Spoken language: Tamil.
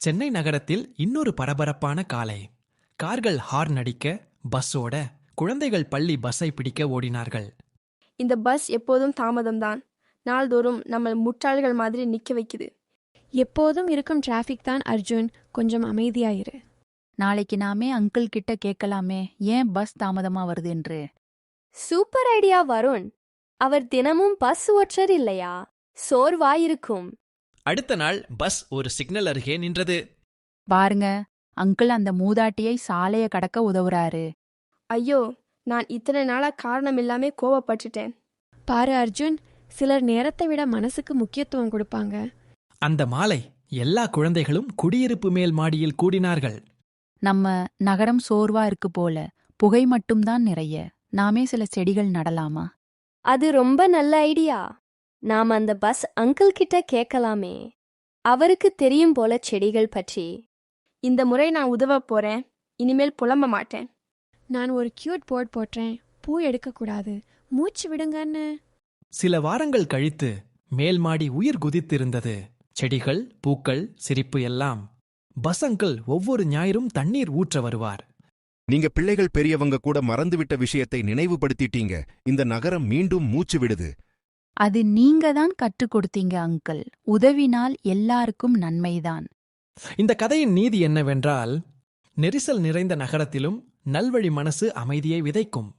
சென்னை நகரத்தில் இன்னொரு பரபரப்பான காலை. கார்கள் ஹார்ன் அடிக்க, பஸ்ஸோட குழந்தைகள் பள்ளி பஸ்ஸை பிடிக்க ஓடினார்கள். இந்த பஸ் எப்போதும் தாமதம்தான். நாள்தோறும் நம்ம முட்டாள்கள் மாதிரி நிக்க வைக்குது. எப்போதும் இருக்கும் டிராஃபிக் தான் அர்ஜுன், கொஞ்சம் அமைதியாயிரு. நாளைக்கு நாமே அங்கிள் கிட்ட கேட்கலாமே, ஏன் பஸ் தாமதமா வருது என்று. Super idea Varun. அவர் தினமும் பஸ் ஓட்டுறர் இல்லையா, சோர்வாயிருக்கும். அடுத்த நாள் பஸ் ஒரு சிக்னல் அருகே நின்றது. பாருங்க, அங்கிள் அந்த மூதாட்டியை சாலைய கடக்க உதவுறாரு. ஐயோ, நான் இத்தனை நாளா காரணமில்லாமே கோவப்பட்டுட்டேன். பாரு அர்ஜுன், சிலர் நேரத்தை விட மனசுக்கு முக்கியத்துவம் கொடுப்பாங்க. அந்த மாலை எல்லா குழந்தைகளும் குடியிருப்பு மேல் மாடியில் கூடினார்கள். நம்ம நகரம் சோர்வா இருக்கு போல, புகை மட்டும்தான் நிறைய. நாமே சில செடிகள் நடலாமா? அது ரொம்ப நல்ல ஐடியா. நாம் அந்த பஸ் அங்கிள் கிட்ட கேட்கலாமே, அவருக்கு தெரியும் போல செடிகள் பற்றி. இந்த முறை நான் உதவ போறேன். இனிமேல் புலம்ப மாட்டேன். நான் ஒரு கியூட் போர்ட் போட்டேன், பூ எடுக்கக்கூடாது, மூச்சு விடுங்கன்னு. சில வாரங்கள் கழித்து மேல் மாடி உயிர் குதித்திருந்தது. செடிகள், பூக்கள், சிரிப்பு எல்லாம். பஸ் அங்கிள் ஒவ்வொரு ஞாயிறும் தண்ணீர் ஊற்ற வருவார். நீங்க பிள்ளைகள் பெரியவங்க கூட மறந்துவிட்ட விஷயத்தை நினைவுபடுத்திட்டீங்க. இந்த நகரம் மீண்டும் மூச்சு விடுது. அது நீங்க தான் கற்றுக் கொடுத்தீங்க அங்கிள். உதவினால் எல்லாருக்கும் நன்மைதான். இந்த கதையின் நீதி என்னவென்றால், நெரிசல் நிறைந்த நகரத்திலும் நல்வழி மனசு அமைதியை விதைக்கும்.